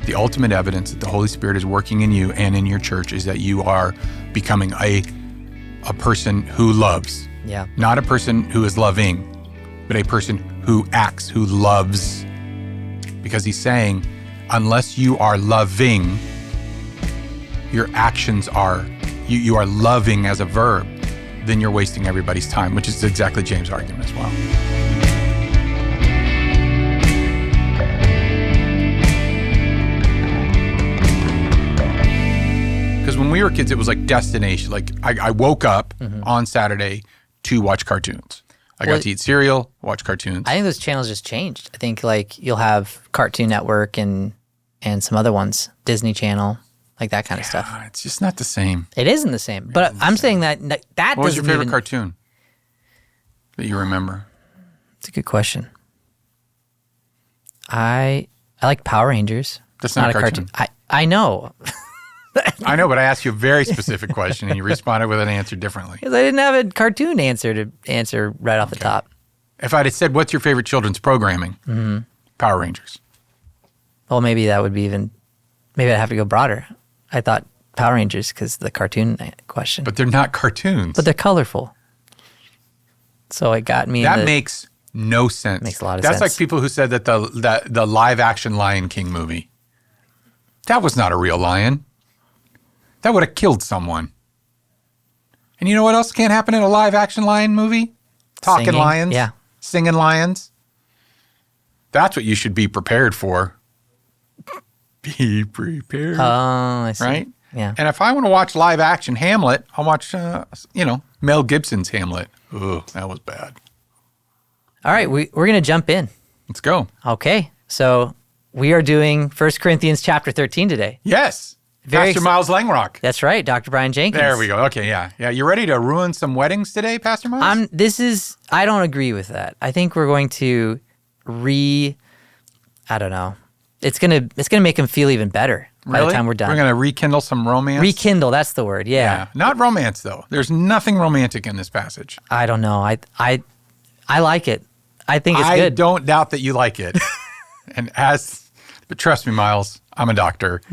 the ultimate evidence that the Holy Spirit is working in you and in your church is that you are becoming a person who loves. Yeah. Not a person who is loving, but a person who acts, who loves. Because he's saying, unless you are loving, your actions are, you are loving as a verb, then you're wasting everybody's time, which is exactly James' argument as well. Because when we were kids, it was like destination. Like I woke up on Saturday to watch cartoons. I got to eat cereal, watch cartoons. I think those channels just changed. I think like you'll have Cartoon Network and some other ones, Disney Channel, like that kind of stuff. It's just not the same. It isn't the same. But I'm saying that What was your favorite cartoon that you remember? It's a good question. I like Power Rangers. That's not a cartoon. I know. I know, but I asked you a very specific question and you responded with an answer differently. Because I didn't have a cartoon answer to answer right off the top. If I'd have said, what's your favorite children's programming? Power Rangers. Well, maybe that would be maybe I'd have to go broader. I thought Power Rangers because the cartoon question. But they're not cartoons. But they're colorful. So it got me. That makes no sense. Makes a lot of sense. That's like people who said that the live action Lion King movie, that was not a real lion. That would have killed someone. And you know what else can't happen in a live action lion movie? Talking Singing, lions. yeah. Singing lions. That's what you should be prepared for. Be prepared. Oh, I see. Right? Yeah. And if I want to watch live action Hamlet, I'll watch, Mel Gibson's Hamlet. Ugh, that was bad. All right, we're going to jump in. Let's go. Okay, so we are doing 1 Corinthians chapter 13 today. Yes. Pastor Miles Langrock. That's right, Dr. Brian Jenkins. There we go. Okay, yeah. Yeah, you ready to ruin some weddings today, Pastor Miles? I don't agree with that. I think we're going to I don't know. It's going to make them feel even better by the time we're done. We're going to rekindle some romance? Rekindle, that's the word, yeah. Not romance, though. There's nothing romantic in this passage. I don't know. I like it. I think it's good. I don't doubt that you like it. But trust me, Miles, I'm a doctor.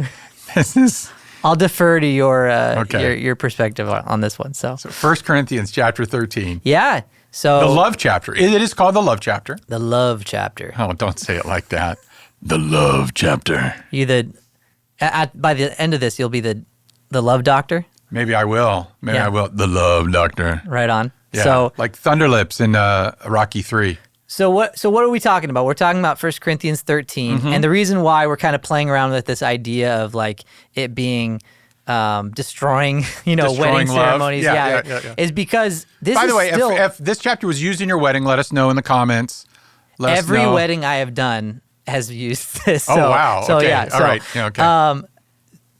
I'll defer to your perspective on this one. So 1 Corinthians chapter 13. Yeah. So the love chapter. It is called the love chapter. The love chapter. Oh, don't say it like that. The love chapter. By the end of this, you'll be the love doctor? Maybe I will. I will. The love doctor. Right on. Yeah, so like Thunderlips in Rocky 3. So what are we talking about? We're talking about 1 Corinthians 13. And the reason why we're kind of playing around with this idea of like it being destroying wedding ceremonies is because this By is the way, still, if this chapter was used in your wedding, let us know in the comments. Every wedding I have done has used this. Oh, wow. So okay. yeah. All right. Yeah, okay.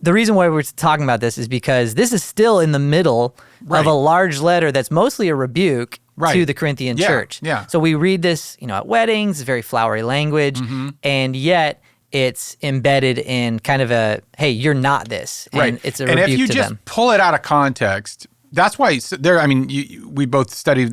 The reason why we're talking about this is because this is still in the middle of a large letter that's mostly a rebuke to the Corinthian church. Yeah. So we read this, at weddings, it's very flowery language, and yet it's embedded in kind of a, hey, you're not this. And it's a rebuke to them. And if you just pull it out of context, that's why we both study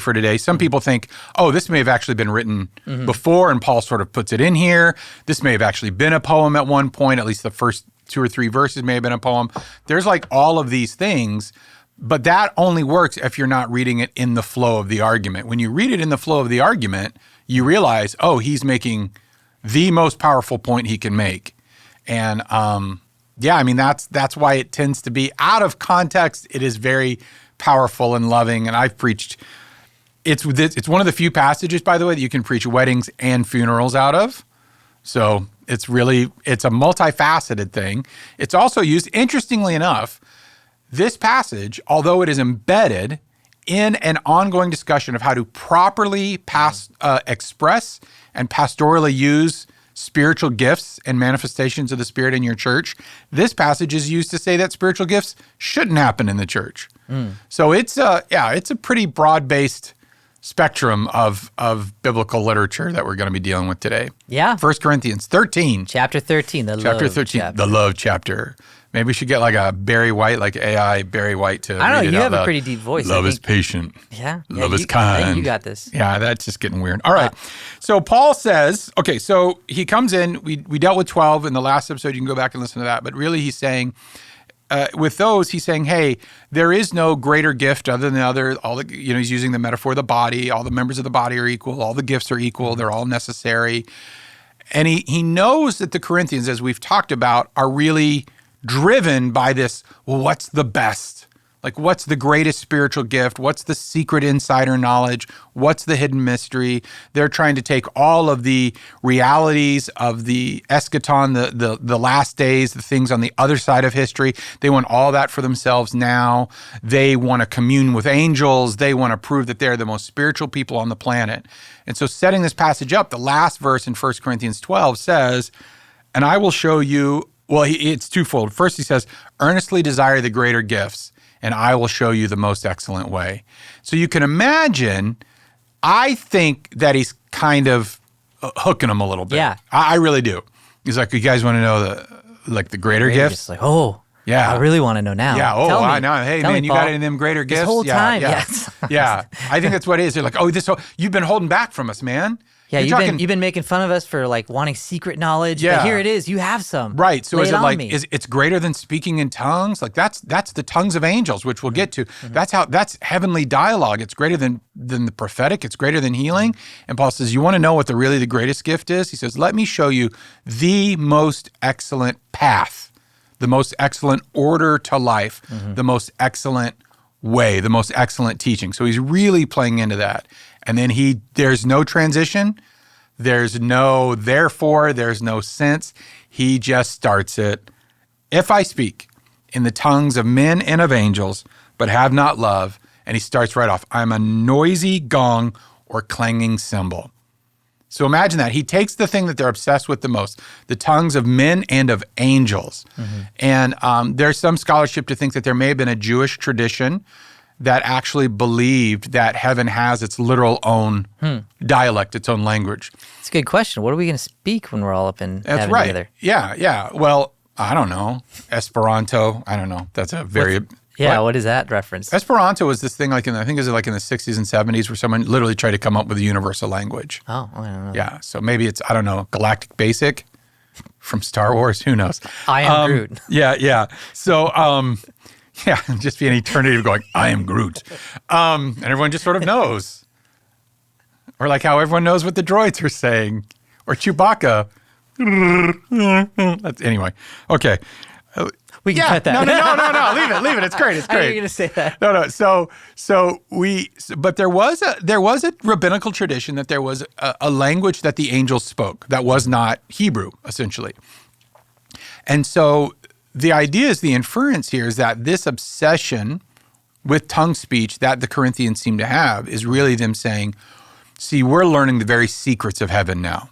for today. Some people think, oh, this may have actually been written before, and Paul sort of puts it in here. This may have actually been a poem at one point, at least the first 2 or 3 verses may have been a poem. There's like all of these things, but that only works if you're not reading it in the flow of the argument. When you read it in the flow of the argument, you realize, oh, he's making the most powerful point he can make. And that's why it tends to be out of context. It is very powerful and loving. And I've preached, it's one of the few passages, by the way, that you can preach weddings and funerals out of. So it's a multifaceted thing. It's also used, interestingly enough, this passage, although it is embedded in an ongoing discussion of how to properly express and pastorally use spiritual gifts and manifestations of the Spirit in your church, this passage is used to say that spiritual gifts shouldn't happen in the church. So it's a pretty broad-based spectrum of biblical literature that we're going to be dealing with today. Yeah. 1 Corinthians 13. Chapter 13, the love chapter. The love chapter. Maybe we should get like a Barry White, like AI Barry White to I don't know. read it You out have loud. a pretty deep voice. Love is patient. Yeah. Love is kind. I think you got this. Yeah, that's just getting weird. All right. So Paul says, okay, so he comes in. We dealt with 12 in the last episode. You can go back and listen to that. But really he's saying, with those, he's saying, hey, there is no greater gift other than the other. He's using the metaphor of the body. All the members of the body are equal. All the gifts are equal. They're all necessary. And he knows that the Corinthians, as we've talked about, are really driven by this, well, what's the best? Like, what's the greatest spiritual gift? What's the secret insider knowledge? What's the hidden mystery? They're trying to take all of the realities of the eschaton, the last days, the things on the other side of history. They want all that for themselves now. They want to commune with angels. They want to prove that they're the most spiritual people on the planet. And so setting this passage up, the last verse in 1 Corinthians 12 says, and I will show you, well, it's twofold. First, he says, earnestly desire the greater gifts, and I will show you the most excellent way. So you can imagine, I think that he's kind of hooking them a little bit. Yeah. I really do. He's like, you guys want to know the greater gifts? Just like, oh, yeah. I really want to know now. Yeah. Tell me. I know. Hey, man, me, you Paul. got any of them greater gifts? This whole time, yeah. yes. Yeah. I think that's what it is. They're like, you've been holding back from us, man. Yeah, you've been making fun of us for like wanting secret knowledge. Yeah. But here it is. You have some. Right. So Lay is it on like me. it's greater than speaking in tongues? Like that's the tongues of angels, which we'll get to. That's heavenly dialogue. It's greater than the prophetic. It's greater than healing. And Paul says, you want to know what the greatest gift is? He says, let me show you the most excellent path, the most excellent order to life, the most excellent way, the most excellent teaching. So he's really playing into that. And then there's no transition. There's no therefore. There's no sense. He just starts it. If I speak in the tongues of men and of angels, but have not love, and he starts right off, I'm a noisy gong or clanging cymbal. So imagine that. He takes the thing that they're obsessed with the most, the tongues of men and of angels. And there's some scholarship to think that there may have been a Jewish tradition that actually believed that heaven has its literal own dialect, its own language. It's a good question. What are we going to speak when we're all up in heaven together? Yeah. Well, I don't know. Esperanto. I don't know. That's a very... What is that reference? Esperanto was this thing I think it was like in the 60s and 70s where someone literally tried to come up with a universal language. Oh, I don't know. Yeah. So maybe it's, I don't know, Galactic Basic from Star Wars. Who knows? I am Groot. Yeah. So... just be an eternity of going, I am Groot. And everyone just sort of knows. Or like how everyone knows what the droids are saying. Or Chewbacca. Anyway, okay. We can cut that. No. Leave it. It's great. I know you're going to say that. No. But there was a rabbinical tradition that there was a language that the angels spoke that was not Hebrew, essentially. And so the idea is, the inference here is that this obsession with tongue speech that the Corinthians seem to have is really them saying, see, we're learning the very secrets of heaven now.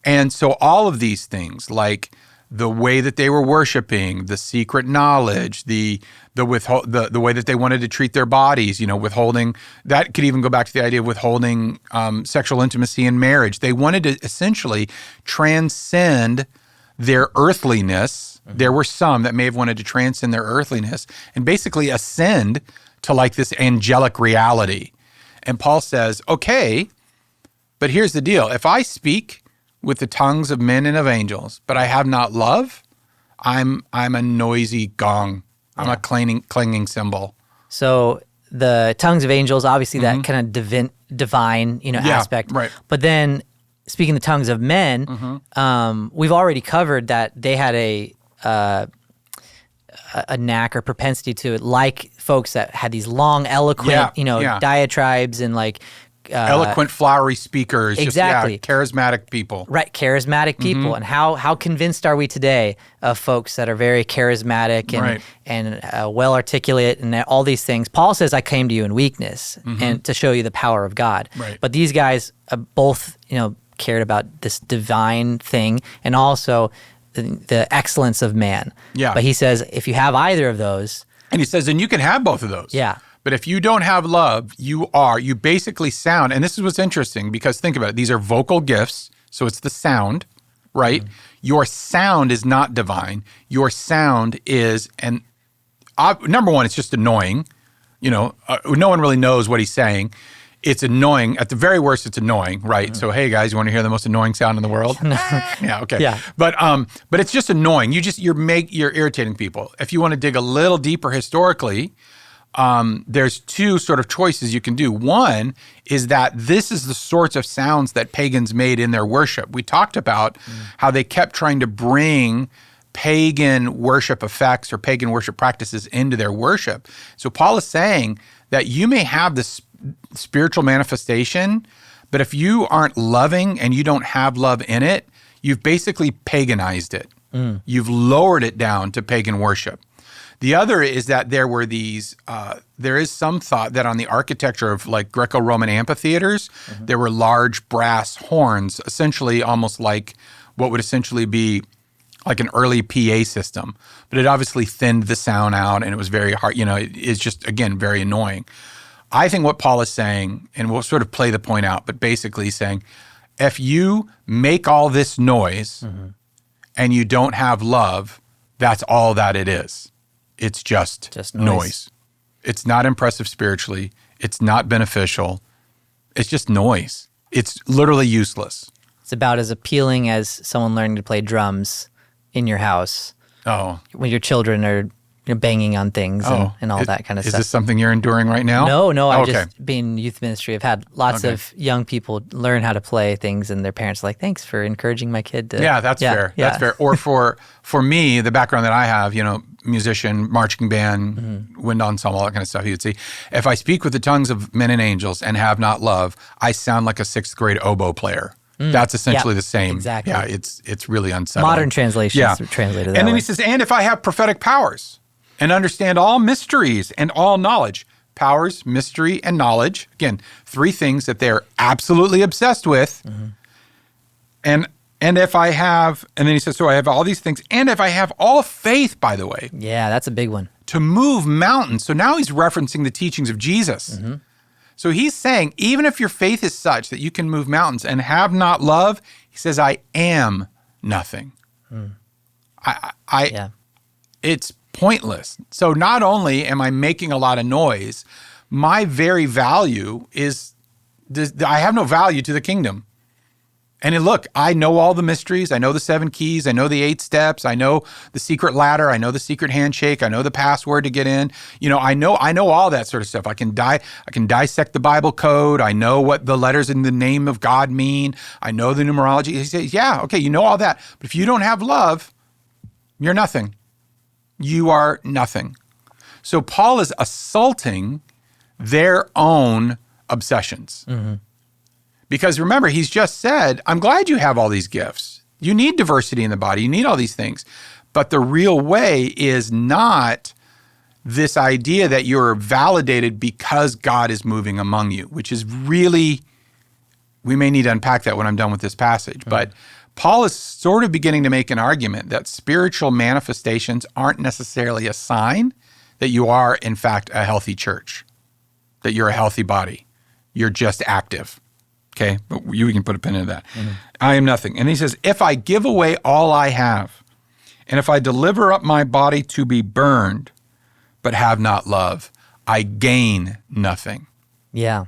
And so all of these things, like the way that they were worshiping, the secret knowledge, the way that they wanted to treat their bodies, withholding, that could even go back to the idea of withholding sexual intimacy in marriage. They wanted to essentially transcend their earthliness. There were some that may have wanted to transcend their earthliness and basically ascend to like this angelic reality. And Paul says, okay, but here's the deal. If I speak with the tongues of men and of angels, but I have not love, I'm a noisy gong. I'm a clanging cymbal. So the tongues of angels, obviously that kind of divine aspect. Right. But then speaking the tongues of men, we've already covered that they had a knack or propensity to it, like folks that had these long, eloquent, diatribes and like eloquent, flowery speakers. Exactly. Just, charismatic people. Right, charismatic people. And how convinced are we today of folks that are very charismatic and well articulate and all these things? Paul says, I came to you in weakness and to show you the power of God. Right. But these guys both, cared about this divine thing and also the excellence of man. Yeah. But he says, if you have either of those. And he says, and you can have both of those. Yeah. But if you don't have love, you basically sound, and this is what's interesting because think about it, these are vocal gifts, so it's the sound, right? your sound is not divine. Your sound is, and number one, it's just annoying. No one really knows what he's saying. It's annoying. At the very worst, it's annoying, right? So, hey guys, you want to hear the most annoying sound in the world? Yeah, okay. Yeah. But it's just annoying. You're irritating people. If you want to dig a little deeper historically, there's two sort of choices you can do. One is that this is the sorts of sounds that pagans made in their worship. We talked about how they kept trying to bring pagan worship effects or pagan worship practices into their worship. So Paul is saying that you may have this spiritual manifestation, but if you aren't loving and you don't have love in it, you've basically paganized it. You've lowered it down to pagan worship. The other is that there were these, there is some thought that on the architecture of like Greco-Roman amphitheaters, there were large brass horns, essentially almost like what would essentially be like an early PA system. But it obviously thinned the sound out and it was very hard, it's just, again, very annoying. I think what Paul is saying, and we'll sort of play the point out, but basically he's saying, if you make all this noise and you don't have love, that's all that it is. It's just noise. It's not impressive spiritually. It's not beneficial. It's just noise. It's literally useless. It's about as appealing as someone learning to play drums in your house. Oh. When your children are banging on things and all that kind of stuff. Is this something you're enduring right now? No. I've just been in youth ministry. I've had lots of young people learn how to play things, and their parents are like, "Thanks for encouraging my kid to." Yeah, that's fair. Yeah. That's fair. Or for me, the background that I have, musician, marching band, wind ensemble, all that kind of stuff. You would see, if I speak with the tongues of men and angels and have not love, I sound like a 6th grade oboe player. That's essentially the same. Exactly. Yeah, it's really unsettling. Modern translations translated that And then way. he says, and if I have prophetic powers and understand all mysteries and all knowledge, powers, mystery, and knowledge, again, 3 things that they're absolutely obsessed with. And if I have, and then he says, so I have all these things, and if I have all faith, by the way. Yeah, that's a big one. To move mountains. So now he's referencing the teachings of Jesus. So he's saying, even if your faith is such that you can move mountains and have not love, he says, I am nothing. It's pointless. So not only am I making a lot of noise, my very value is, I have no value to the kingdom. And look, I know all the mysteries. I know the 7 keys. I know the 8 steps. I know the secret ladder. I know the secret handshake. I know the password to get in. I know all that sort of stuff. I can dissect the Bible code. I know what the letters in the name of God mean. I know the numerology. He says, yeah, okay, you know all that. But if you don't have love, you're nothing. You are nothing. So Paul is assaulting their own obsessions. Because remember, he's just said, I'm glad you have all these gifts. You need diversity in the body. You need all these things. But the real way is not this idea that you're validated because God is moving among you, which is really, we may need to unpack that when I'm done with this passage. But Paul is sort of beginning to make an argument that spiritual manifestations aren't necessarily a sign that you are, in fact, a healthy church, that you're a healthy body. You're just active. Okay, but we can put a pin in that. I am nothing. And he says, if I give away all I have, and if I deliver up my body to be burned, but have not love, I gain nothing. Yeah.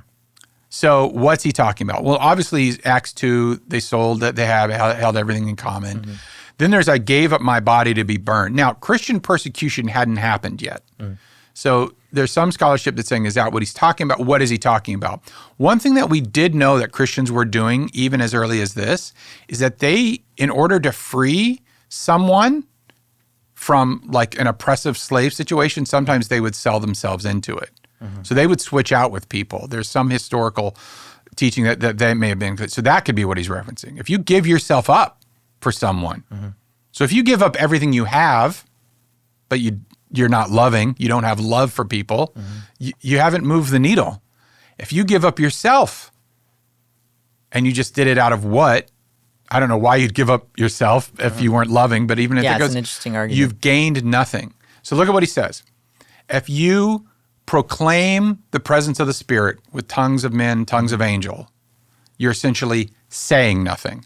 So what's he talking about? Well, obviously, Acts 2, they sold that they held everything in common. Then there's, I gave up my body to be burned. Now, Christian persecution hadn't happened yet. So there's some scholarship that's saying, is that what he's talking about? What is he talking about? One thing that we did know that Christians were doing, even as early as this, is that they, in order to free someone from like an oppressive slave situation, sometimes they would sell themselves into it. So they would switch out with people. There's some historical teaching that they may have been. So that could be what he's referencing. If you give yourself up for someone, so if you give up everything you have, but you're not loving, you don't have love for people, you haven't moved the needle. If you give up yourself and you just did it out of what? I don't know why you'd give up yourself if you weren't loving, but even if it goes, it's an interesting argument. You've gained nothing. So look at what he says. If you proclaim the presence of the Spirit with tongues of men, tongues of angel, you're essentially saying nothing.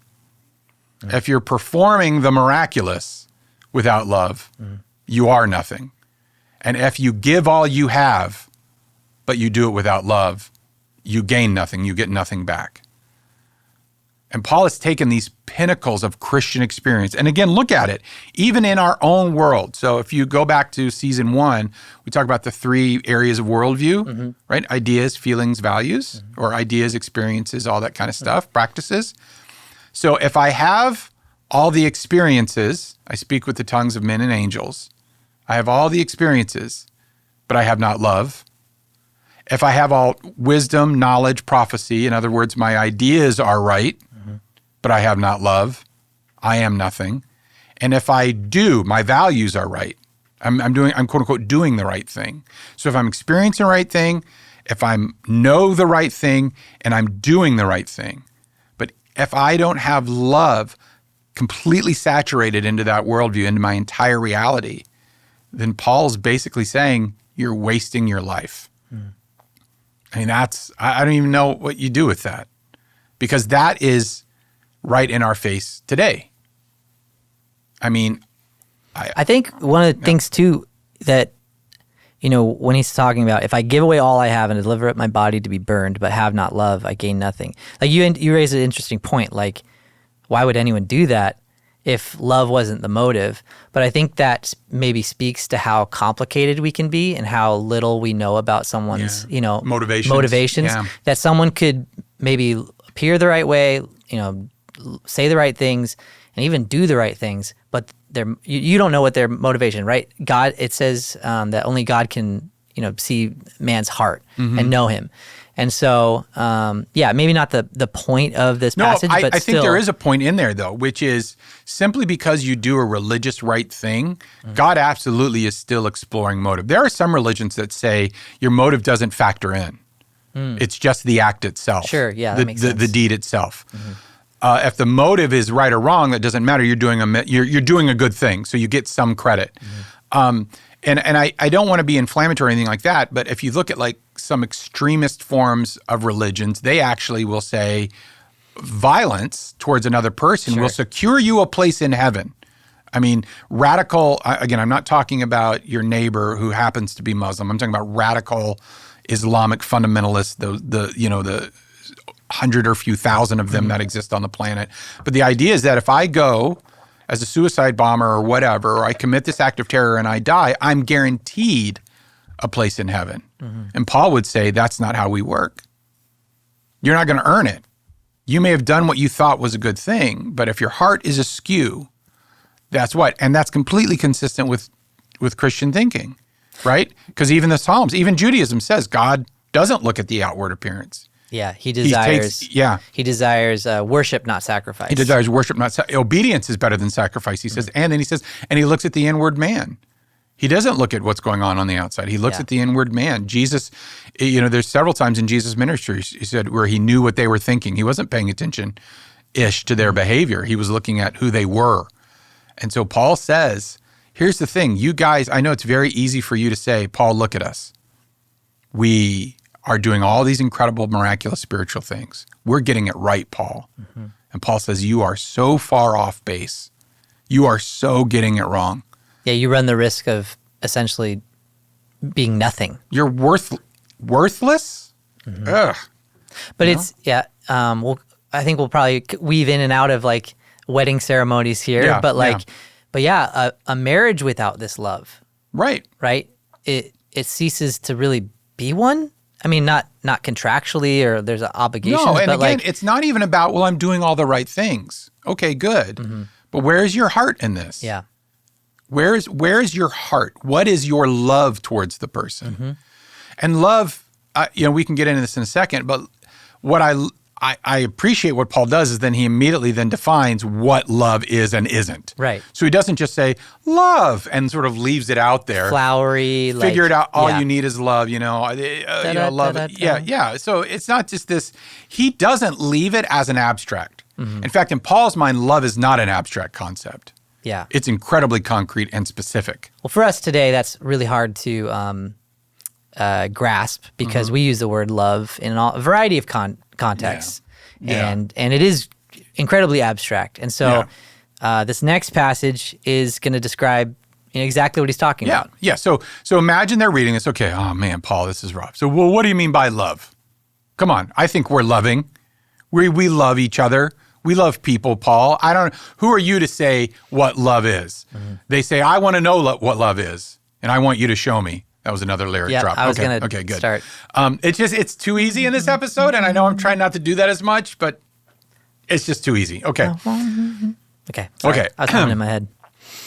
If you're performing the miraculous without love, you are nothing. And if you give all you have, but you do it without love, you gain nothing, you get nothing back. And Paul has taken these pinnacles of Christian experience. And again, look at it, even in our own world. So if you go back to season 1, we talk about the 3 areas of worldview, right? Ideas, feelings, values, or ideas, experiences, all that kind of stuff, practices. So if I have all the experiences, I speak with the tongues of men and angels. I have all the experiences, but I have not love. If I have all wisdom, knowledge, prophecy, in other words, my ideas are right, but I have not love, I am nothing. And if I do, my values are right. I'm quote unquote doing the right thing. So if I'm experiencing the right thing, if I know the right thing, and I'm doing the right thing, but if I don't have love completely saturated into that worldview, into my entire reality, then Paul's basically saying you're wasting your life. I mean, I don't even know what you do with that, because that is right in our face today. I mean, I think one of the things too that, when he's talking about, if I give away all I have and deliver up my body to be burned, but have not love, I gain nothing. Like you raise an interesting point. Like, why would anyone do that if love wasn't the motive? But I think that maybe speaks to how complicated we can be and how little we know about someone's, motivations. Yeah. That someone could maybe appear the right way, say the right things, and even do the right things, but you don't know what their motivation, right? God, it says that only God can, see man's heart and know him. And so, maybe not the point of this passage, but I think there is a point in there, though, which is simply because you do a religious right thing, God absolutely is still exploring motive. There are some religions that say your motive doesn't factor in. It's just the act itself. Sure, yeah, that makes sense. The deed itself. If the motive is right or wrong, that doesn't matter. You're doing a good thing, so you get some credit. And I don't want to be inflammatory or anything like that, but if you look at like some extremist forms of religions, they actually will say violence towards another person will secure you a place in heaven. I mean, radical, again, I'm not talking about your neighbor who happens to be Muslim. I'm talking about radical Islamic fundamentalists, the 100 or few thousand of them that exist on the planet. But the idea is that if I go as a suicide bomber or whatever, or I commit this act of terror and I die, I'm guaranteed a place in heaven. And Paul would say that's not how we work. You're not going to earn it. You may have done what you thought was a good thing, but if your heart is askew, that's what. And that's completely consistent with Christian thinking, right? Because even the Psalms, even Judaism says God doesn't look at the outward appearance. Yeah, he desires worship, not sacrifice. He desires worship, not obedience is better than sacrifice, he says. And then he says, and he looks at the inward man. He doesn't look at what's going on the outside. He looks at the inward man. Jesus, there's several times in Jesus' ministry, he said, where he knew what they were thinking. He wasn't paying attention-ish to their behavior. He was looking at who they were. And so Paul says, here's the thing. You guys, I know it's very easy for you to say, Paul, look at us. We are doing all these incredible, miraculous spiritual things. We're getting it right, Paul. And Paul says, you are so far off base. You are so getting it wrong. Yeah, you run the risk of essentially being nothing. You're worthless? Ugh. But it's, I think we'll probably weave in and out of like wedding ceremonies here. A marriage without this love. Right. It ceases to really be one. I mean, not contractually or there's an obligation. No, and again, it's not even about, well, I'm doing all the right things. Okay, good. But where's your heart in this? Yeah. Where's your heart? What is your love towards the person? And love, we can get into this in a second, but what I appreciate what Paul does is then he immediately then defines what love is and isn't. Right. So he doesn't just say love and sort of leaves it out there. Flowery. Figure it out. All you need is love, love. Yeah. So it's not just this. He doesn't leave it as an abstract. In fact, in Paul's mind, love is not an abstract concept. Yeah. It's incredibly concrete and specific. Well, for us today, that's really hard to grasp because we use the word love in a variety of contexts. Yeah. And it is incredibly abstract. And so this next passage is going to describe exactly what he's talking about. Yeah. So imagine they're reading this. Okay. Oh man, Paul, this is rough. So, well, what do you mean by love? Come on. I think we're loving. We love each other. We love people, Paul. Who are you to say what love is? Mm-hmm. They say, I want to know what love is, and I want you to show me. That was another lyric drop. I was going to start. It's too easy in this episode, and I know I'm trying not to do that as much, but it's just too easy. Okay. Okay. Sorry. Okay. I was coming in my head.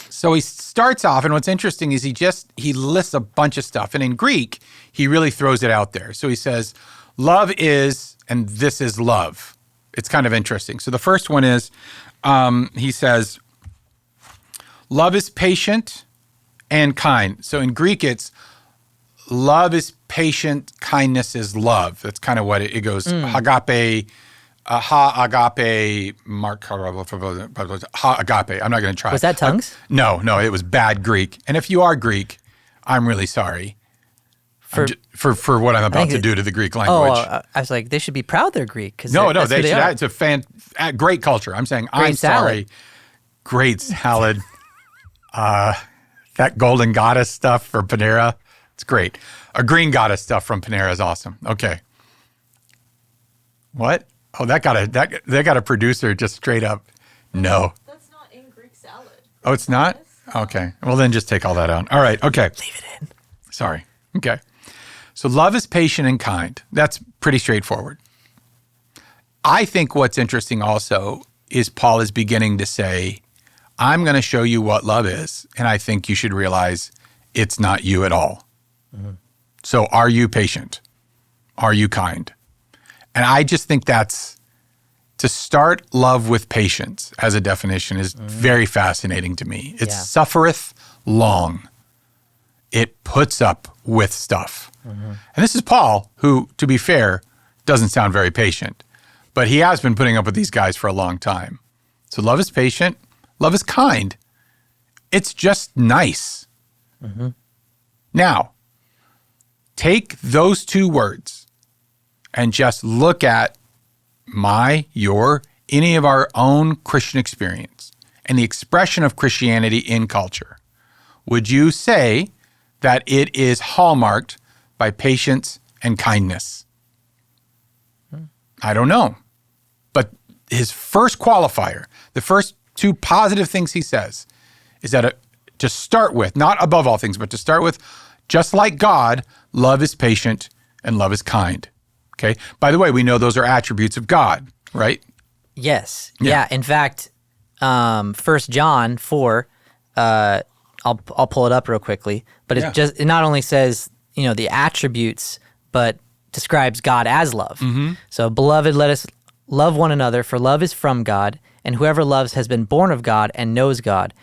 So he starts off, and what's interesting is he lists a bunch of stuff, and in Greek, he really throws it out there. So he says, love is, and this is love. It's kind of interesting. So the first one is, he says, love is patient and kind. So in Greek, it's love is patient, kindness is love. That's kind of what it goes. Agape, agape, agape. I'm not going to try. Was that tongues? No, it was bad Greek. And if you are Greek, I'm really sorry for what I'm about to do to the Greek language. I was like, they should be proud they're Greek. No, they should. It's a great culture. I'm saying, I'm sorry. Great salad. That golden goddess stuff for Panera, it's great. A green goddess stuff from Panera is awesome. Okay. What? Oh, they got a producer just straight up. No. That's not in Greek salad. Oh, it's not? Okay. Well, then just take all that out. All right. Okay. Leave it in. Sorry. Okay. So love is patient and kind. That's pretty straightforward. I think what's interesting also is Paul is beginning to say, I'm going to show you what love is, and I think you should realize it's not you at all. Mm-hmm. So are you patient? Are you kind? And I just think that's, to start love with patience as a definition is very fascinating to me. It suffereth long. It puts up with stuff. Mm-hmm. And this is Paul, who, to be fair, doesn't sound very patient. But he has been putting up with these guys for a long time. So love is patient. Love is kind. It's just nice. Mm-hmm. Now, take those two words and just look at any of our own Christian experience and the expression of Christianity in culture. Would you say that it is hallmarked by patience and kindness? I don't know. But his first qualifier, the first two positive things he says, is that to start with, not above all things, but to start with, just like God, love is patient and love is kind. Okay. By the way, we know those are attributes of God, right? Yes. Yeah. In fact, 1 John 4, I'll pull it up real quickly, but it not only says, the attributes, but describes God as love. Mm-hmm. So, beloved, let us love one another, for love is from God, and whoever loves has been born of God and knows God.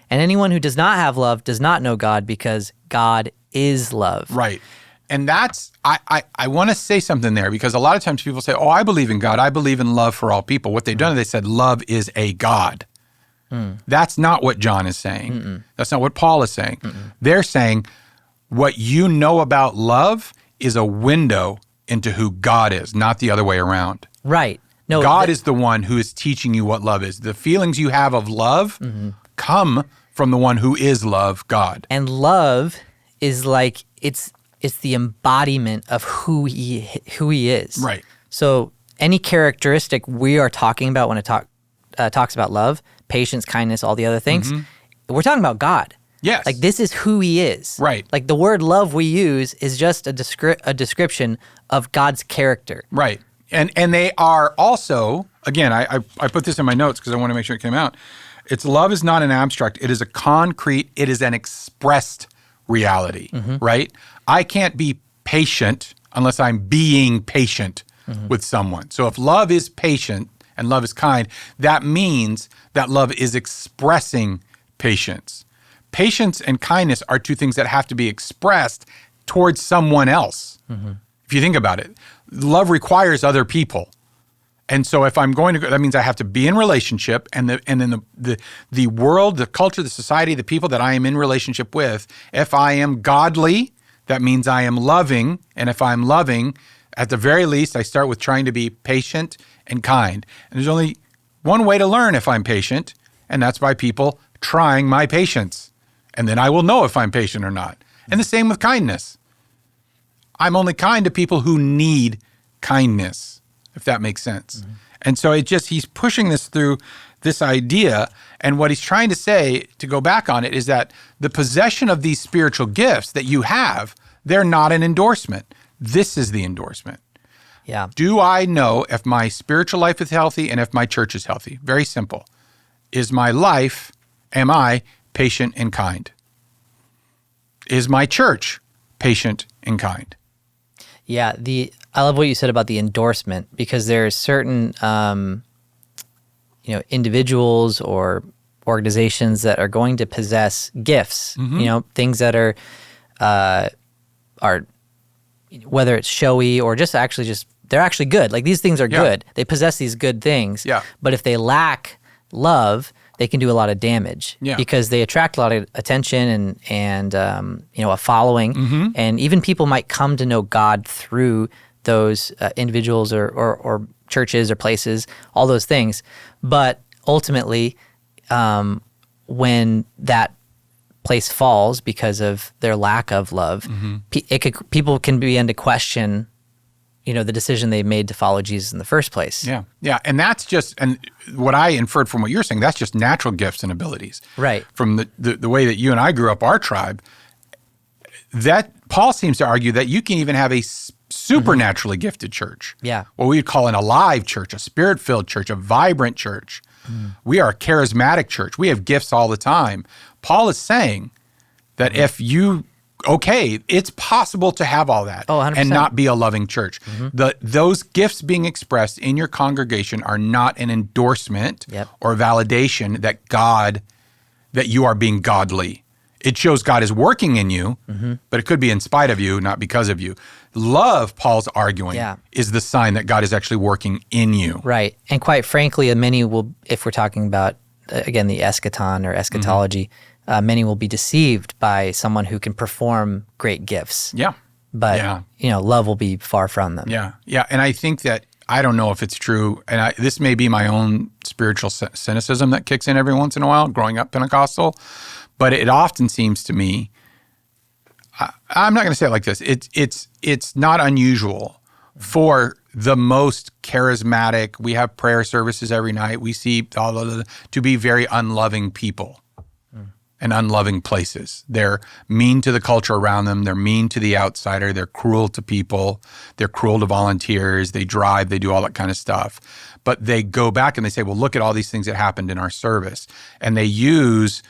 And anyone who does not have love does not know God, because God is love. Right. And that's, I want to say something there, because a lot of times people say, oh, I believe in God. I believe in love for all people. What they've done is they said love is a God. That's not what John is saying. Mm-mm. That's not what Paul is saying. Mm-mm. They're saying what you know about love is a window into who God is, not the other way around. Right. No, God is the one who is teaching you what love is. The feelings you have of love come from the one who is love, God. And love is like, it's the embodiment of who he is. Right. So any characteristic we are talking about when it talks about love, patience, kindness, all the other things, we're talking about God. Yes. Like, this is who he is. Right. Like, the word love we use is just a description of God's character. Right. And they are also, again, I put this in my notes because I want to make sure it came out. It's love is not an abstract. It is a concrete, it is an expressed reality, right? I can't be patient unless I'm being patient with someone. So if love is patient and love is kind, that means that love is expressing patience. Patience and kindness are two things that have to be expressed towards someone else. If you think about it, love requires other people. And so if I'm going to go, that means I have to be in relationship, and then the world, the culture, the society, the people that I am in relationship with, if I am godly, that means I am loving. And if I'm loving, at the very least, I start with trying to be patient and kind. And there's only one way to learn if I'm patient, and that's by people trying my patience. And then I will know if I'm patient or not. And the same with kindness. I'm only kind to people who need kindness, if that makes sense. And so he's pushing this through this idea. And what he's trying to say, to go back on it, is that the possession of these spiritual gifts that you have, they're not an endorsement. This is the endorsement. Yeah. Do I know if my spiritual life is healthy and if my church is healthy? Very simple. Is my life, am I patient and kind? Is my church patient and kind? Yeah, I love what you said about the endorsement, because there's certain individuals or organizations that are going to possess gifts, things that are whether it's showy or just they're actually good. Like, these things are good. They possess these good things. Yeah. But if they lack love, they can do a lot of damage because they attract a lot of attention and a following. And even people might come to know God through those individuals or churches or places, all those things. But ultimately, when that place falls because of their lack of love, people can begin to question the decision they made to follow Jesus in the first place. Yeah. Yeah. And that's and what I inferred from what you're saying, that's just natural gifts and abilities. Right. From the way that you and I grew up, our tribe, that Paul seems to argue that you can even have a supernaturally gifted church. Yeah. What we'd call an alive church, a spirit-filled church, a vibrant church. We are a charismatic church. We have gifts all the time. Paul is saying that if you it's possible to have all that and not be a loving church. Those gifts being expressed in your congregation are not an endorsement or validation that you are being godly. It shows God is working in you, but it could be in spite of you, not because of you. Love, Paul's arguing, is the sign that God is actually working in you. Right. And quite frankly, many will, if we're talking about, again, the eschaton or eschatology, many will be deceived by someone who can perform great gifts. Yeah. But, love will be far from them. Yeah. Yeah. And I think that, I don't know if it's true, and this may be my own spiritual cynicism that kicks in every once in a while, growing up Pentecostal, but it often seems to me, I'm not going to say it like this, it's not unusual for the most charismatic, we have prayer services every night, we see to be very unloving people. And unloving places. They're mean to the culture around them. They're mean to the outsider. They're cruel to people. They're cruel to volunteers. They drive. They do all that kind of stuff. But they go back and they say, well, look at all these things that happened in our service. And they use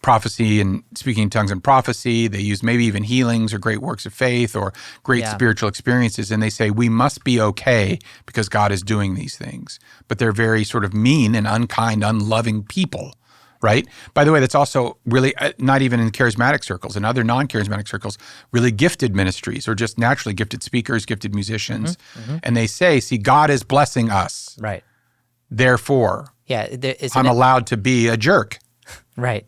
prophecy and speaking in tongues and prophecy. They use maybe even healings or great works of faith or great spiritual experiences. And they say, we must be okay because God is doing these things. But they're very sort of mean and unkind, unloving people. Right? By the way, that's also really not even in charismatic circles and other non-charismatic circles, really gifted ministries or just naturally gifted speakers, gifted musicians. And they say, see, God is blessing us. Right. Therefore, I'm allowed to be a jerk. Right.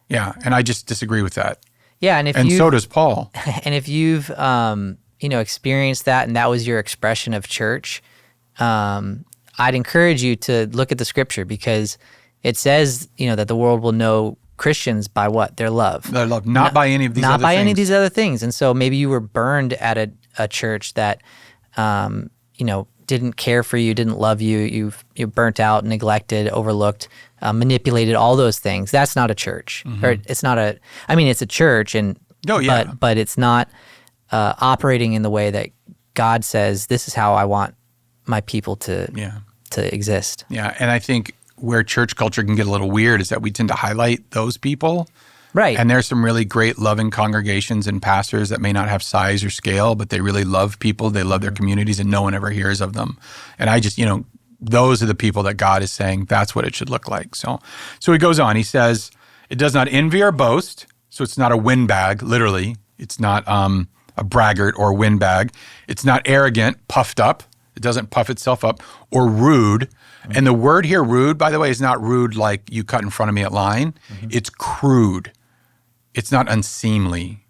Yeah. And I just disagree with that. Yeah. And so does Paul. And if you've, experienced that and that was your expression of church, I'd encourage you to look at the scripture because it says, that the world will know Christians by what? Their love. Their love, not by any of these other things. Not by any of these other things. And so maybe you were burned at a church that, didn't care for you, didn't love you. You burnt out, neglected, overlooked, manipulated, all those things. That's not a church. Or it's not it's a church, but it's not operating in the way that God says, this is how I want my people to exist. Yeah, and I think where church culture can get a little weird is that we tend to highlight those people. Right. And there's some really great loving congregations and pastors that may not have size or scale, but they really love people. They love their communities and no one ever hears of them. And I just, those are the people that God is saying that's what it should look like. So he goes on. He says, it does not envy or boast. So it's not a windbag, literally. It's not a braggart or windbag. It's not arrogant, puffed up. It doesn't puff itself up, or rude. And the word here, rude, by the way, is not rude like you cut in front of me at line. It's crude. It's not unseemly.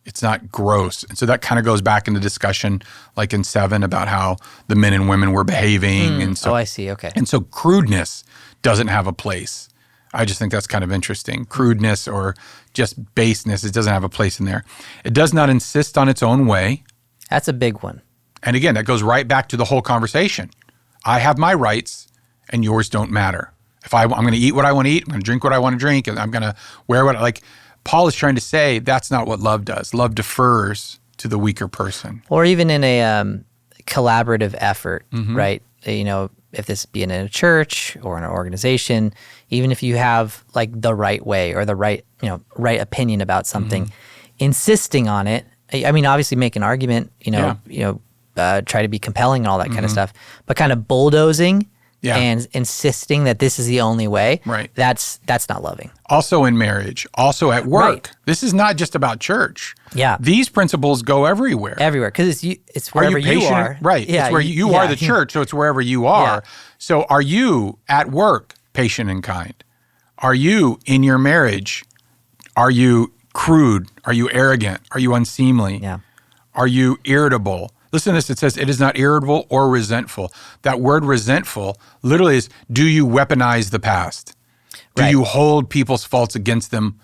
It's not gross. And so that kind of goes back into discussion like in 7 about how the men and women were behaving. And so, I see. Okay. And so crudeness doesn't have a place. I just think that's kind of interesting. Crudeness or just baseness, it doesn't have a place in there. It does not insist on its own way. That's a big one. And again, that goes right back to the whole conversation. I have my rights and yours don't matter. If I'm going to eat what I want to eat, I'm going to drink what I want to drink, and I'm going to wear what I like. Paul is trying to say that's not what love does. Love defers to the weaker person. Or even in a collaborative effort, right? You know, if this be in a church or in an organization, even if you have like the right way or the right opinion about something, insisting on it. I mean, obviously make an argument, try to be compelling and all that kind of stuff, but kind of bulldozing and insisting that this is the only way, right? That's not loving. Also in marriage, also at work. Right. This is not just about church. Yeah. These principles go everywhere. Everywhere, because it's wherever you are. Right. Yeah, it's where you are the church, so it's wherever you are. Yeah. So are you at work patient and kind? Are you in your marriage? Are you crude? Are you arrogant? Are you unseemly? Yeah. Are you irritable? Listen to this. It says, it is not irritable or resentful. That word resentful literally is, do you weaponize the past? Do you hold people's faults against them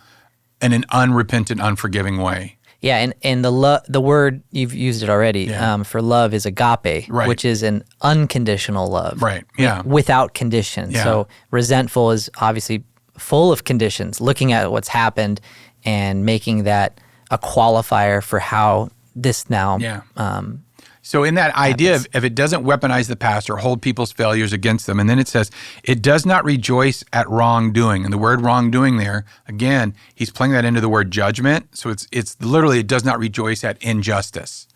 in an unrepentant, unforgiving way? Yeah, and the word, you've used it already, for love is agape, which is an unconditional love. Right, yeah. Without conditions. Yeah. So resentful is obviously full of conditions, looking at what's happened and making that a qualifier for how this now So in that idea of if it doesn't weaponize the past or hold people's failures against them, and then it says, it does not rejoice at wrongdoing. And the word wrongdoing there, again, he's playing that into the word judgment. So it's literally, it does not rejoice at injustice.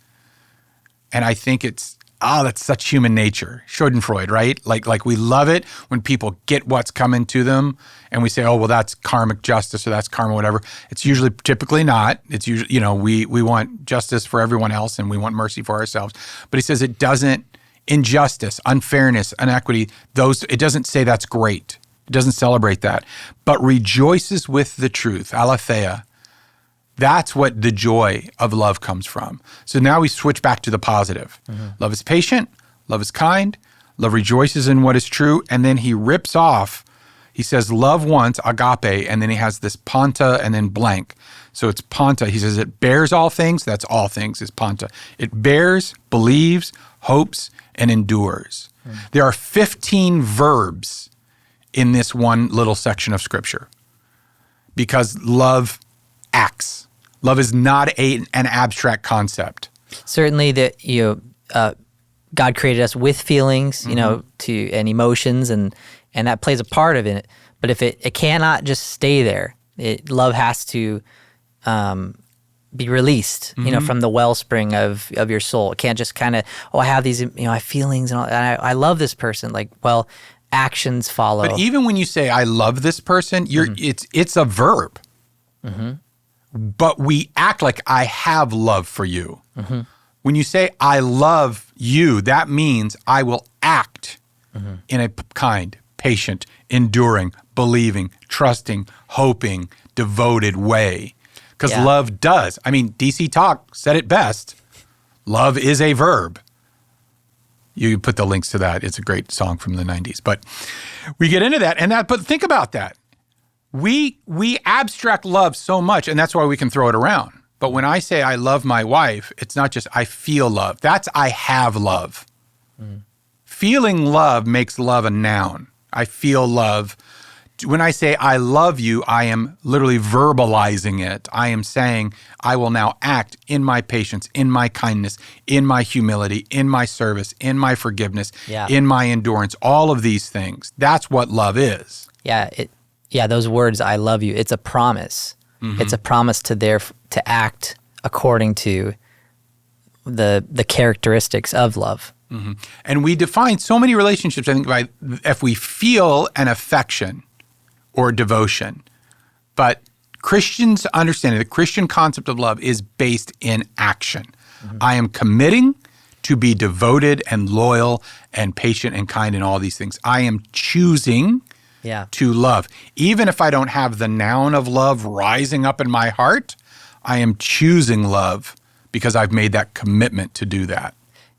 And I think that's such human nature. Schadenfreude, right? Like we love it when people get what's coming to them and we say, oh, well, that's karmic justice or that's karma, whatever. It's usually typically not. It's usually, we want justice for everyone else and we want mercy for ourselves. But he says it doesn't, injustice, unfairness, inequity, it doesn't say that's great. It doesn't celebrate that, but rejoices with the truth, aletheia. That's what the joy of love comes from. So now we switch back to the positive. Love is patient, love is kind, love rejoices in what is true, and then he rips off, he says love once, agape, and then he has this panta and then blank. So it's panta. He says it bears all things, that's all things is panta. It bears, believes, hopes, and endures. There are 15 verbs in this one little section of Scripture because love acts. Love is not an abstract concept. Certainly that God created us with feelings, and emotions, and that plays a part of it. But if it cannot just stay there, love has to be released, from the wellspring of your soul. It can't just kind of, I have these, I have feelings and I love this person. Like, well, actions follow. But even when you say I love this person, it's a verb. But we act like I have love for you. When you say I love you, that means I will act in a kind, patient, enduring, believing, trusting, hoping, devoted way. Because love does. I mean, DC Talk said it best. Love is a verb. You put the links to that. It's a great song from the 90s. But we get into that. But think about that. We abstract love so much, and that's why we can throw it around. But when I say I love my wife, it's not just I feel love. That's I have love. Feeling love makes love a noun. I feel love. When I say I love you, I am literally verbalizing it. I am saying I will now act in my patience, in my kindness, in my humility, in my service, in my forgiveness, in my endurance, all of these things. That's what love is. Yeah, those words, I love you, it's a promise. It's a promise to act according to the characteristics of love. And we define so many relationships, I think, by if we feel an affection or devotion. But Christians understanding the Christian concept of love is based in action. I am committing to be devoted and loyal and patient and kind in all these things. I am choosing to love. Even if I don't have the noun of love rising up in my heart, I am choosing love because I've made that commitment to do that.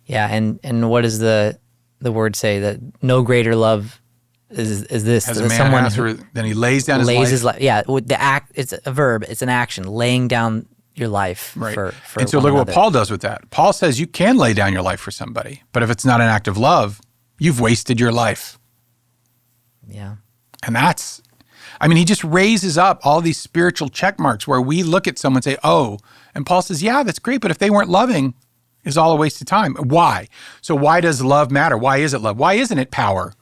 Yeah, and what does the word say? That no greater love is this. As a man has, then he lays down his life. Yeah, the act. It's a verb. It's an action. Laying down your life for and so look at what Paul does with that. Paul says you can lay down your life for somebody, but if it's not an act of love, you've wasted your life. Yeah. And he just raises up all these spiritual check marks where we look at someone and say, oh, and Paul says, yeah, that's great, but if they weren't loving, it's all a waste of time. Why? So why does love matter? Why is it love? Why isn't it power?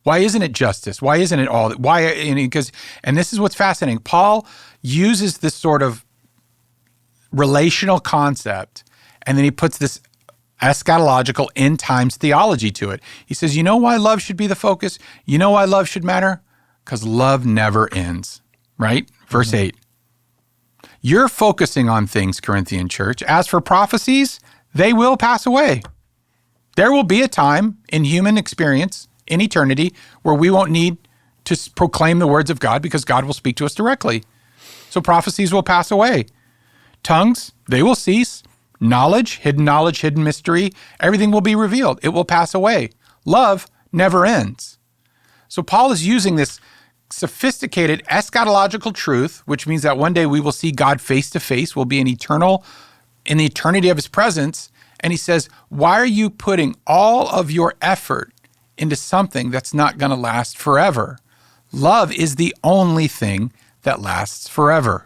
Why isn't it justice? Why isn't it all that? Why? And this is what's fascinating. Paul uses this sort of relational concept, and then he puts this eschatological end times theology to it. He says, you know why love should be the focus? You know why love should matter? Because love never ends, right? Verse 8. You're focusing on things, Corinthian church. As for prophecies, they will pass away. There will be a time in human experience, in eternity, where we won't need to proclaim the words of God because God will speak to us directly. So prophecies will pass away. Tongues, they will cease. Knowledge, hidden mystery, everything will be revealed. It will pass away. Love never ends. So Paul is using this sophisticated eschatological truth, which means that one day we will see God face to face. We'll be in the eternity of his presence. And he says, why are you putting all of your effort into something that's not going to last forever? Love is the only thing that lasts forever.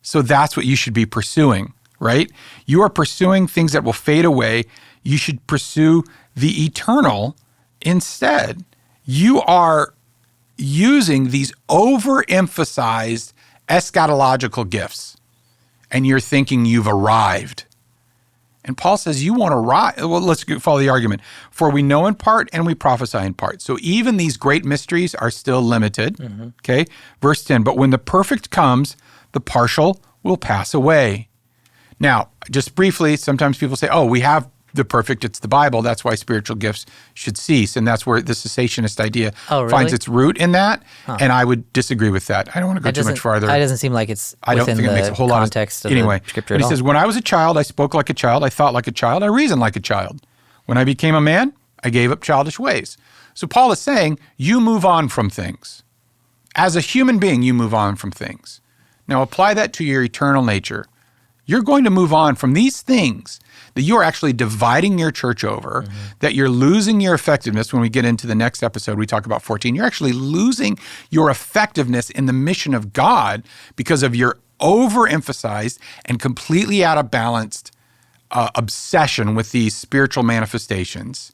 So that's what you should be pursuing, right? You are pursuing things that will fade away. You should pursue the eternal instead. You are using these overemphasized eschatological gifts, and you're thinking you've arrived. And Paul says you won't arrive. Well, let's follow the argument. For we know in part and we prophesy in part. So even these great mysteries are still limited. Okay. Verse 10, but when the perfect comes, the partial will pass away. Now, just briefly, sometimes people say, oh, we have the perfect, it's the Bible. That's why spiritual gifts should cease. And that's where the cessationist idea finds its root in that. And I would disagree with that. I don't want to go too much farther. It doesn't seem like it's I don't think it makes a whole lot of context of anyway, the scripture. But he says, when I was a child, I spoke like a child, I thought like a child, I reasoned like a child. When I became a man, I gave up childish ways. So Paul is saying, you move on from things. As a human being, you move on from things. Now apply that to your eternal nature. You're going to move on from these things that you're actually dividing your church over, that you're losing your effectiveness. When we get into the next episode, we talk about 14. You're actually losing your effectiveness in the mission of God because of your overemphasized and completely out of balanced obsession with these spiritual manifestations.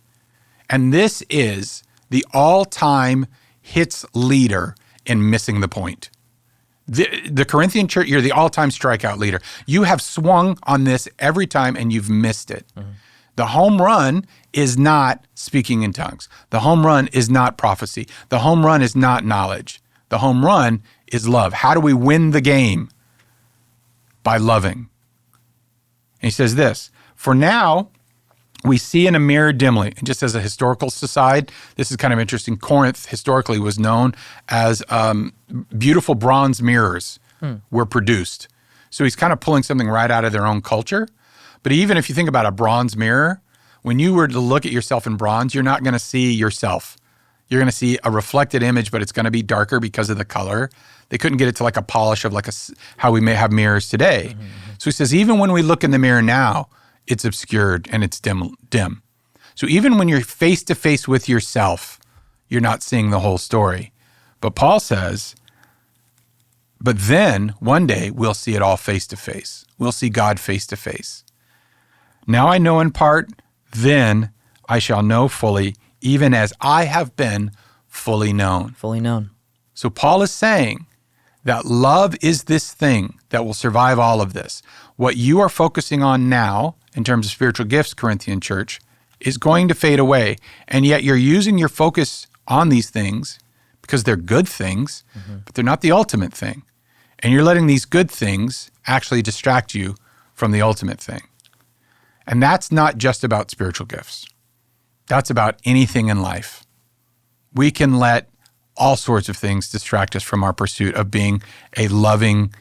And this is the all-time hits leader in missing the point. The Corinthian church, you're the all-time strikeout leader. You have swung on this every time and you've missed it. The home run is not speaking in tongues. The home run is not prophecy. The home run is not knowledge. The home run is love. How do we win the game? By loving. And he says this, for now, we see in a mirror dimly. And just as a historical aside, this is kind of interesting. Corinth historically was known as beautiful bronze mirrors were produced. So he's kind of pulling something right out of their own culture. But even if you think about a bronze mirror, when you were to look at yourself in bronze, you're not going to see yourself. You're going to see a reflected image, but it's going to be darker because of the color. They couldn't get it to like a polish of how we may have mirrors today. So he says, even when we look in the mirror now, it's obscured and it's dim. So even when you're face to face with yourself, you're not seeing the whole story. But Paul says, but then one day we'll see it all face to face. We'll see God face to face. Now I know in part, then I shall know fully, even as I have been fully known. Fully known. So Paul is saying that love is this thing that will survive all of this. What you are focusing on now, in terms of spiritual gifts, Corinthian church, is going to fade away. And yet you're using your focus on these things because they're good things, but they're not the ultimate thing. And you're letting these good things actually distract you from the ultimate thing. And that's not just about spiritual gifts. That's about anything in life. We can let all sorts of things distract us from our pursuit of being a loving,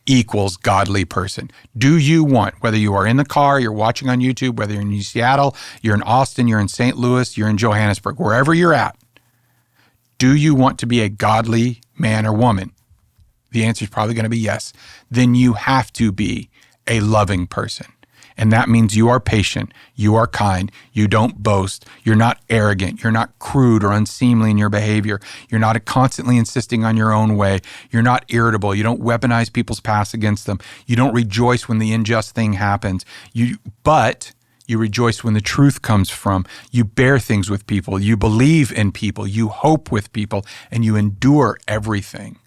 equals godly person. Do you want, whether you are in the car, you're watching on YouTube, whether you're in Seattle, you're in Austin, you're in St. Louis, you're in Johannesburg, wherever you're at, do you want to be a godly man or woman? The answer is probably going to be yes. Then you have to be a loving person. And that means you are patient, you are kind, you don't boast, you're not arrogant, you're not crude or unseemly in your behavior, you're not constantly insisting on your own way, you're not irritable, you don't weaponize people's past against them, you don't rejoice when the unjust thing happens, but you rejoice when the truth comes from, you bear things with people, you believe in people, you hope with people, and you endure everything.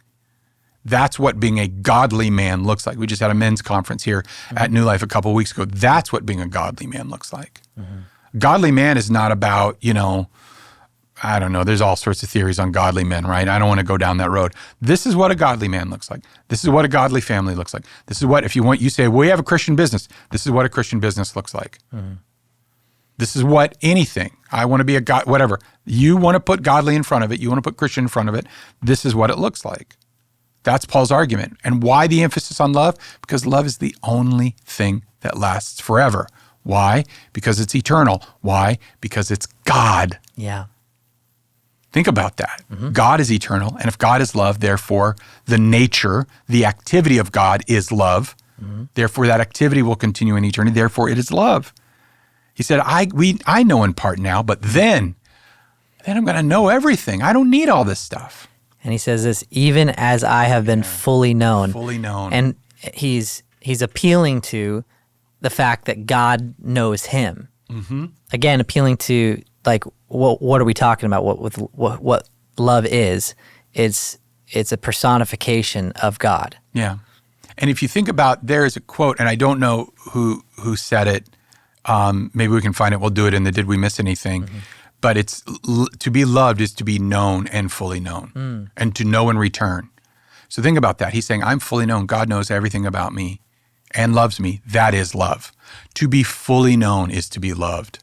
That's what being a godly man looks like. We just had a men's conference here at New Life a couple of weeks ago. That's what being a godly man looks like. Godly man is not about, I don't know, there's all sorts of theories on godly men, right? I don't want to go down that road. This is what a godly man looks like. This is what a godly family looks like. This is what, if you say, we have a Christian business. This is what a Christian business looks like. This is what anything, I want to be a God, whatever. You want to put godly in front of it. You want to put Christian in front of it. This is what it looks like. That's Paul's argument. And why the emphasis on love? Because love is the only thing that lasts forever. Why? Because it's eternal. Why? Because it's God. Yeah. Think about that. God is eternal. And if God is love, therefore the nature, the activity of God is love. Therefore that activity will continue in eternity. Therefore it is love. He said, I know in part now, but then I'm going to know everything. I don't need all this stuff. And he says this, even as I have been fully known. Fully known. And he's appealing to the fact that God knows him. Again, appealing to, like, what are we talking about? What love is? It's a personification of God. Yeah. And if you think about, there is a quote, and I don't know who said it. Maybe we can find it. We'll do it in the Did We Miss Anything? But it's to be loved is to be known and fully known, and to know in return. So think about that. He's saying, I'm fully known. God knows everything about me and loves me. That is love. To be fully known is to be loved.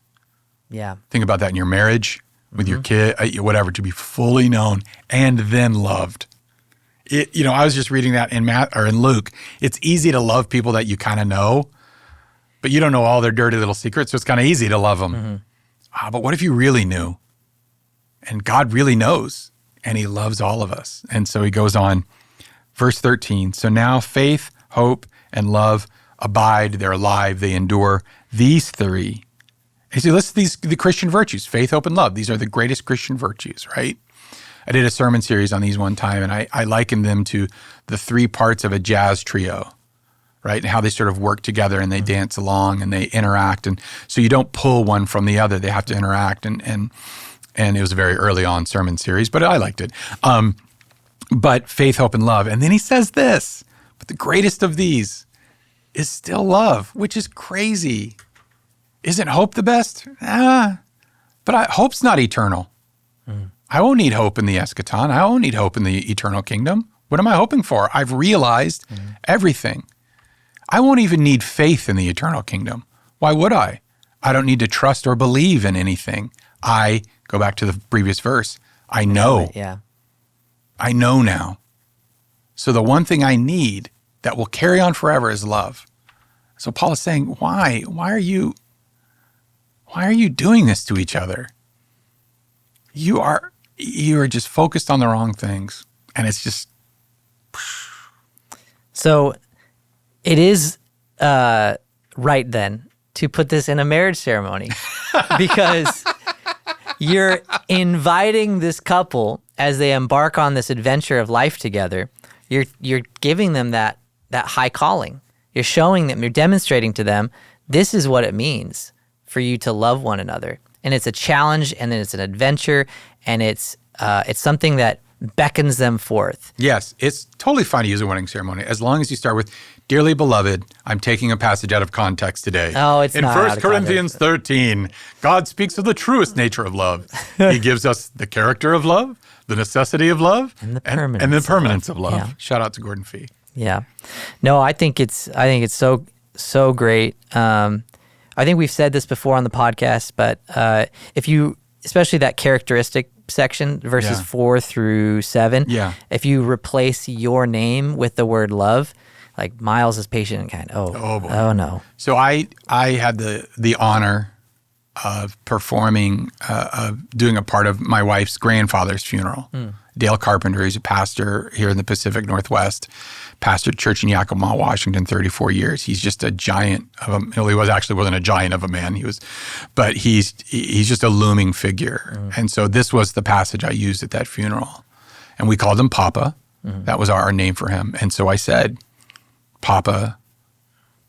Yeah. Think about that in your marriage, with your kid, whatever, to be fully known and then loved. I was just reading that in Luke. It's easy to love people that you kind of know, but you don't know all their dirty little secrets, so it's kind of easy to love them. But what if you really knew? And God really knows, and he loves all of us. And so he goes on, verse 13. So now faith, hope, and love abide, they're alive, they endure. These three. He said, listen to the Christian virtues, faith, hope, and love. These are the greatest Christian virtues, right? I did a sermon series on these one time, and I likened them to the three parts of a jazz trio. Right? And how they sort of work together and they dance along and they interact. And so you don't pull one from the other. They have to interact. And it was a very early on sermon series, but I liked it. But faith, hope, and love. And then he says this, but the greatest of these is still love, which is crazy. Isn't hope the best? But hope's not eternal. I won't need hope in the eschaton. I won't need hope in the eternal kingdom. What am I hoping for? I've realized everything. I won't even need faith in the eternal kingdom. Why would I? I don't need to trust or believe in anything. I go back to the previous verse. I know. Yeah. I know now. So the one thing I need that will carry on forever is love. So Paul is saying, why? Why are you doing this to each other? You are just focused on the wrong things. And it's just. So it is right then to put this in a marriage ceremony because you're inviting this couple as they embark on this adventure of life together. You're giving them that high calling. You're showing them, you're demonstrating to them, this is what it means for you to love one another. And it's a challenge, and then it's an adventure, and it's something that beckons them forth. Yes, it's totally fine to use a wedding ceremony as long as you start with, dearly beloved, I'm taking a passage out of context today. Oh, it's not. In 1 Corinthians 13, God speaks of the truest nature of love. He gives us the character of love, the necessity of love, and the permanence of love. Yeah. Shout out to Gordon Fee. Yeah. No, I think it's so great. I think we've said this before on the podcast, but if you, especially that characteristic section, verses 4 through 7, if you replace your name with the word love, like Miles is patient and kind. Oh, boy. Oh no. So I had the honor of performing, doing a part of my wife's grandfather's funeral. Dale Carpenter, he's a pastor here in the Pacific Northwest, pastored church in Yakima, Washington, 34 years. He's just a giant of a, well, he wasn't a giant of a man. But he's just a looming figure. And so this was the passage I used at that funeral. And we called him Papa. That was our name for him. And so I said, Papa,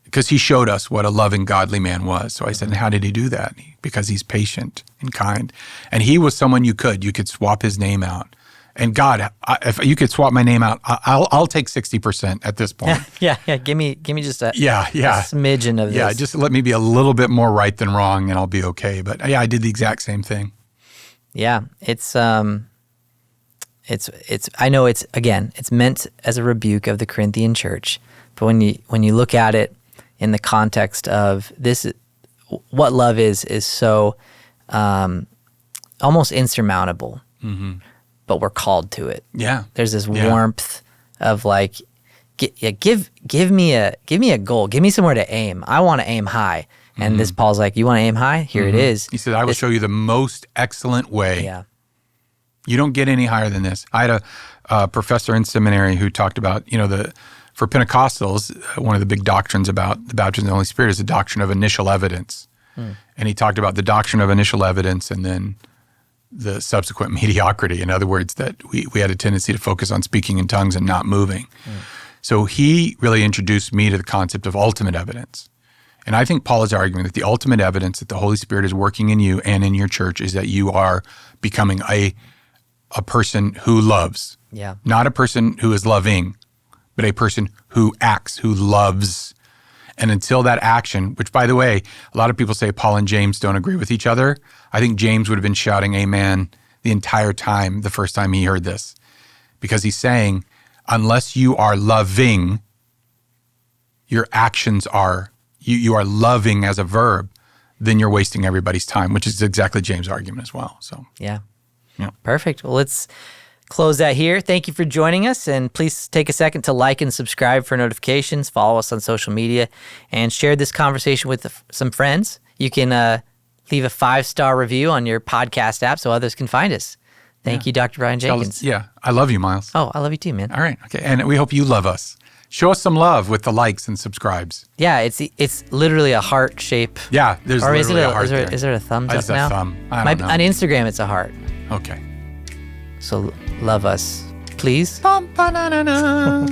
because he showed us what a loving, godly man was. So I said, and how did he do that? Because he's patient and kind. And he was someone you could swap his name out. And God, if you could swap my name out, I'll take 60% at this point. Yeah. Give me just a a smidgen of this. Yeah, just let me be a little bit more right than wrong, and I'll be okay. But yeah, I did the exact same thing. Yeah, it's I know it's meant as a rebuke of the Corinthian church, but when you look at it in the context of this, what love is so almost insurmountable. But we're called to it. Yeah. There's this warmth of like, give me a goal. Give me somewhere to aim. I want to aim high. And this Paul's like, you want to aim high? Here it is. He said, I will show you the most excellent way. Yeah. You don't get any higher than this. I had a professor in seminary who talked about, for Pentecostals, one of the big doctrines about the baptism of the Holy Spirit is the doctrine of initial evidence. And he talked about the doctrine of initial evidence and then the subsequent mediocrity. In other words, that we had a tendency to focus on speaking in tongues and not moving. So he really introduced me to the concept of ultimate evidence. And I think Paul is arguing that the ultimate evidence that the Holy Spirit is working in you and in your church is that you are becoming a person who loves. Yeah. Not a person who is loving, but a person who acts, who loves. And until that action, which by the way, a lot of people say Paul and James don't agree with each other. I think James would have been shouting amen the entire time the first time he heard this. Because he's saying, unless you are loving, your actions are, you are loving as a verb, then you're wasting everybody's time, which is exactly James' argument as well. So yeah. Perfect. Well, let's close that here. Thank you for joining us, and please take a second to like and subscribe for notifications, follow us on social media, and share this conversation with some friends. You can leave a 5-star review on your podcast app so others can find us. Thank you, Dr. Brian Jenkins. I love you, Miles. Oh, I love you too, man. All right, okay, and we hope you love us. Show us some love with the likes and subscribes. Yeah, it's literally a heart shape. Yeah, there's literally a heart there. Is there a thumbs up now? It's a thumb. I don't know. On Instagram, it's a heart. Okay. So love us, please. Bum, ba-na-na-na.